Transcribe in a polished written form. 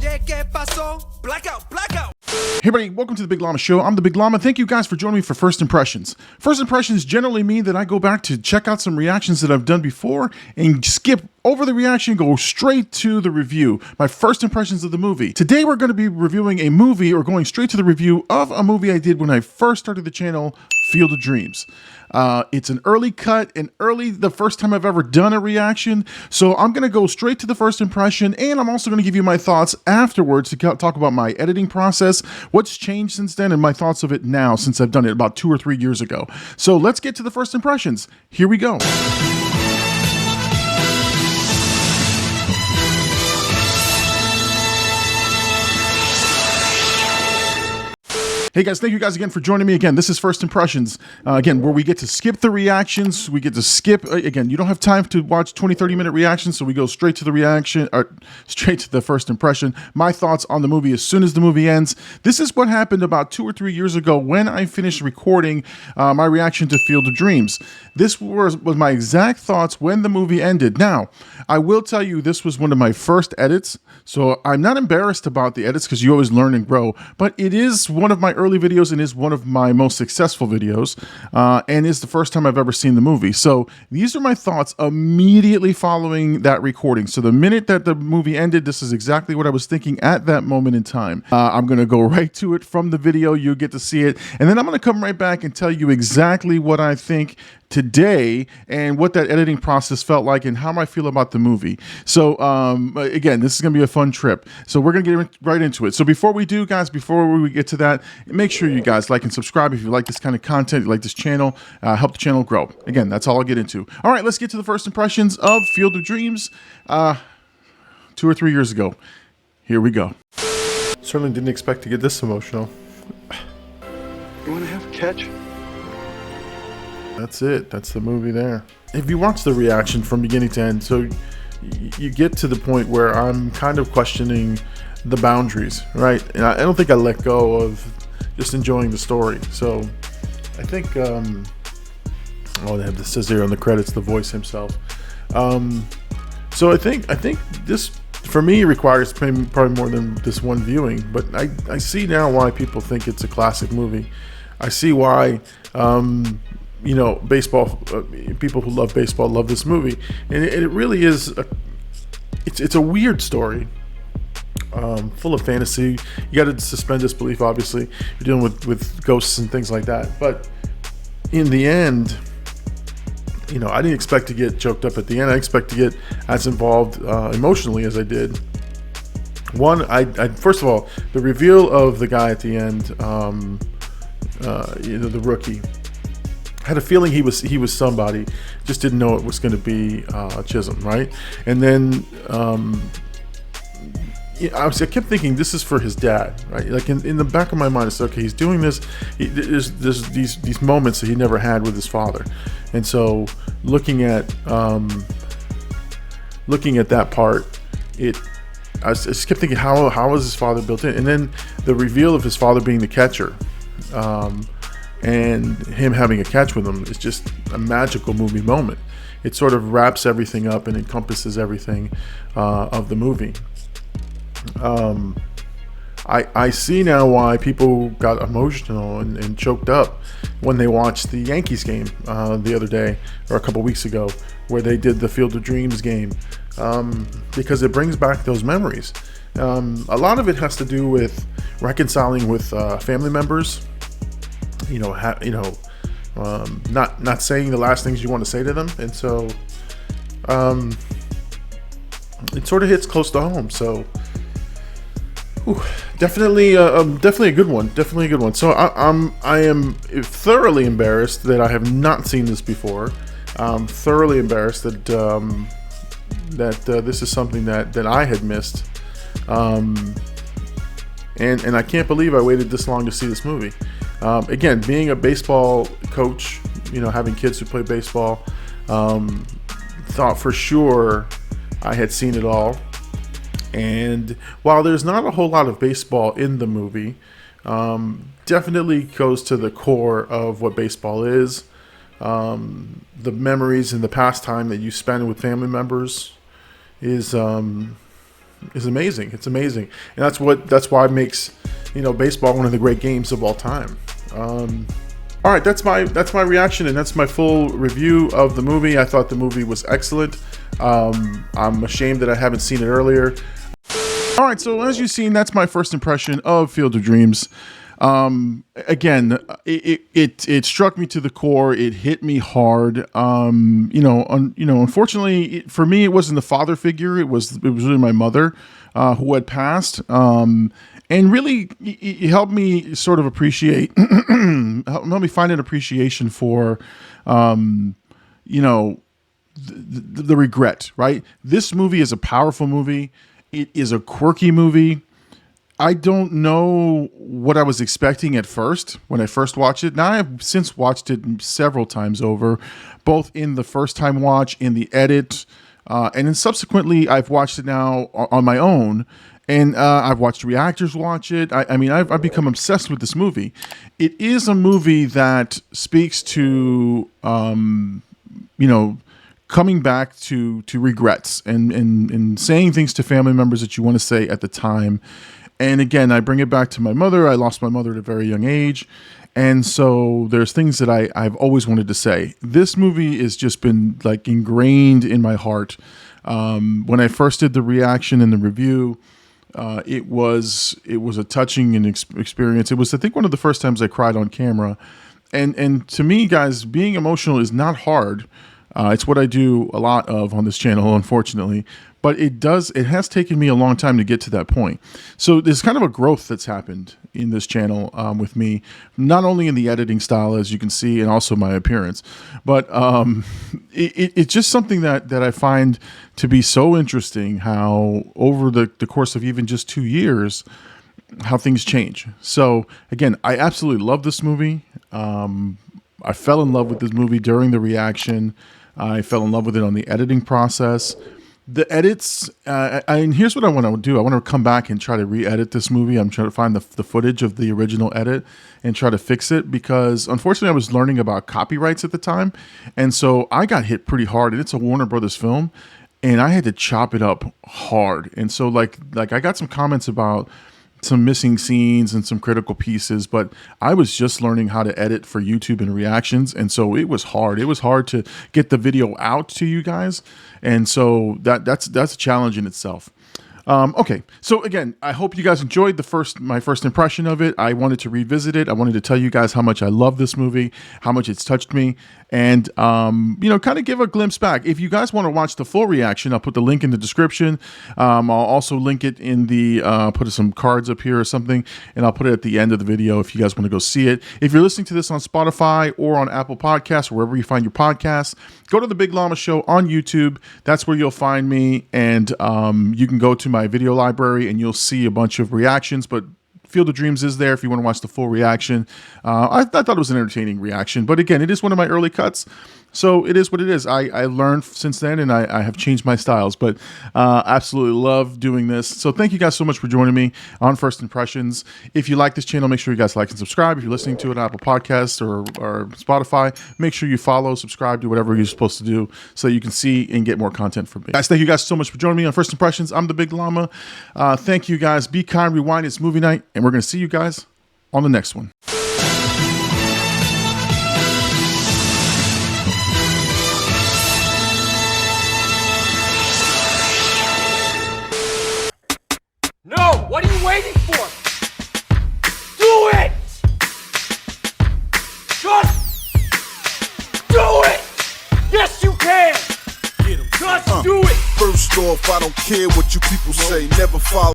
Oye, ¿qué pasó? Blackout, blackout. Hey everybody, welcome to the Big Llama Show. I'm the Big Llama. Thank you guys for joining me for First Impressions. First Impressions generally mean that I go back to check out some reactions that I've done before and skip over the reaction and go straight to the review. My first impressions of the movie. Today we're going to be reviewing a movie, or going straight to the review of a movie I did when I first started the channel, Field of Dreams. It's an early cut and the first time I've ever done a reaction. So I'm going to go straight to the first impression, and I'm also going to give you my thoughts afterwards to talk about my editing process, what's changed since then, and my thoughts of it now since I've done it about 2 or 3 years ago. So let's get to the first impressions. Here we go. Hey guys, thank you guys again for joining me again. This is First Impressions, again, where we get to skip the reactions. We get to skip, again, you don't have time to watch 20, 30-minute reactions, so we go straight to the reaction, or straight to the first impression. My thoughts on the movie as soon as the movie ends. This is what happened about 2 or 3 years ago when I finished recording my reaction to Field of Dreams. This was my exact thoughts when the movie ended. Now, I will tell you, this was one of my first edits, so I'm not embarrassed about the edits because you always learn and grow, but it is one of my early videos and is one of my most successful videos, and is the first time I've ever seen the movie. So these are my thoughts immediately following that recording. So the minute that the movie ended, this is exactly what I was thinking at that moment in time. I'm going to go right to it from the video. You get to see it, and then I'm going to come right back and tell you exactly what I think today and what that editing process felt like and how I feel about the movie. So again, this is going to be a fun trip. So we're going to get right into it. So before we do, guys, before we get to that, make sure you guys like and subscribe if you like this kind of content, you like this channel, help the channel grow. Again, that's all I'll get into. All right, let's get to the first impressions of Field of Dreams 2 or 3 years ago. Here we go. Certainly didn't expect to get this emotional. You want to have a catch? That's it. That's the movie there. If you watch the reaction from beginning to end, so you get to the point where I'm kind of questioning the boundaries, right? And I don't think I let go of just enjoying the story. So I think, they have this says here on the credits, the voice himself. So I think this, for me, requires probably more than this one viewing, but I see now why people think it's a classic movie. I see why, you know, baseball, people who love baseball love this movie, and it really is it's a weird story, full of fantasy. You got to suspend disbelief, obviously. You're dealing with ghosts and things like that, but in the end, you know, I didn't expect to get choked up at the end. I expect to get as involved emotionally as I did. One, I first of all, the reveal of the guy at the end, you know, the rookie. Had a feeling he was somebody, just didn't know it was going to be Chisholm, right? And then I kept thinking this is for his dad, right? Like in the back of my mind, it's okay. He's doing this. There's these moments that he never had with his father, and so looking at that part, I just kept thinking how was his father built in, and then the reveal of his father being the catcher. And him having a catch with him is just a magical movie moment. It sort of wraps everything up and encompasses everything of the movie. I see now why people got emotional and choked up when they watched the Yankees game the other day, or a couple weeks ago, where they did the Field of Dreams game, because it brings back those memories. A lot of it has to do with reconciling with family members. You know, not saying the last things you want to say to them, and so it sort of hits close to home. So, definitely a good one. Definitely a good one. So I am thoroughly embarrassed that I have not seen this before. Thoroughly embarrassed that this is something that I had missed. And I can't believe I waited this long to see this movie. Again, being a baseball coach, you know, having kids who play baseball, thought for sure I had seen it all. And while there's not a whole lot of baseball in the movie, definitely goes to the core of what baseball is. The memories and the pastime that you spend with family members is is amazing. It's amazing, and that's why it makes, you know, baseball one of the great games of all time. All right, that's my reaction, and that's my full review of the movie. I thought the movie was excellent. I'm ashamed that I haven't seen it earlier. All right, so as you've seen, that's my first impression of Field of Dreams. Again, it struck me to the core. It hit me hard. Unfortunately, for me, it wasn't the father figure. It was really my mother, who had passed. And really, it helped me sort of appreciate, helped me find an appreciation for, the regret, right? This movie is a powerful movie. It is a quirky movie. I don't know what I was expecting at first when I first watched it. Now I've since watched it several times over, both in the first time watch, in the edit, and then subsequently I've watched it now on my own. And I've watched reactors watch it. I've become obsessed with this movie. It is a movie that speaks to, coming back to regrets and saying things to family members that you want to say at the time. And again, I bring it back to my mother. I lost my mother at a very young age. And so there's things that I've always wanted to say. This movie has just been like ingrained in my heart. When I first did the reaction and the review, it was a touching experience. It was, I think, one of the first times I cried on camera, and to me, guys, being emotional is not hard. It's what I do a lot of on this channel, unfortunately, but it has taken me a long time to get to that point. So there's kind of a growth that's happened in this channel with me, not only in the editing style, as you can see, and also my appearance, but it's just something that I find to be so interesting, how over the course of even just 2 years, how things change. So again, I absolutely love this movie. I fell in love with this movie during the reaction. I fell in love with it on the editing process. The edits, and here's what I want to do. I want to come back and try to re-edit this movie. I'm trying to find the footage of the original edit and try to fix it, because unfortunately I was learning about copyrights at the time. And so I got hit pretty hard, and it's a Warner Brothers film, and I had to chop it up hard. And so like I got some comments about some missing scenes and some critical pieces, but I was just learning how to edit for YouTube and reactions, and so it was hard. It was hard to get the video out to you guys, and so that's a challenge in itself. Okay, so again, I hope you guys enjoyed my first impression of it. I wanted to revisit it. I wanted to tell you guys how much I love this movie, how much it's touched me, and kind of give a glimpse back. If you guys want to watch the full reaction, I'll put the link in the description. I'll also link it in the put some cards up here or something, and I'll put it at the end of the video if you guys want to go see it. If you're listening to this on Spotify or on Apple Podcasts, or wherever you find your podcasts, go to the Big Llama Show on YouTube. That's where you'll find me, and you can go to my video library and you'll see a bunch of reactions, but Field of Dreams is there if you want to watch the full reaction. I thought it was an entertaining reaction, but again, it is one of my early cuts, so it is what it is. I learned since then, and I have changed my styles, but absolutely love doing this. So thank you guys so much for joining me on First Impressions. If you like this channel, make sure you guys like and subscribe. If you're listening to it on Apple Podcasts or Spotify, make sure you follow, subscribe, do whatever you're supposed to do so you can see and get more content from me. Guys, thank you guys so much for joining me on First Impressions. I'm the Big Llama. Thank you guys. Be kind, rewind. It's movie night, and we're going to see you guys on the next one. No! What are you waiting for? Do it! Just do it! Yes, you can! Just do it! First off, I don't care what you people say. Never follow.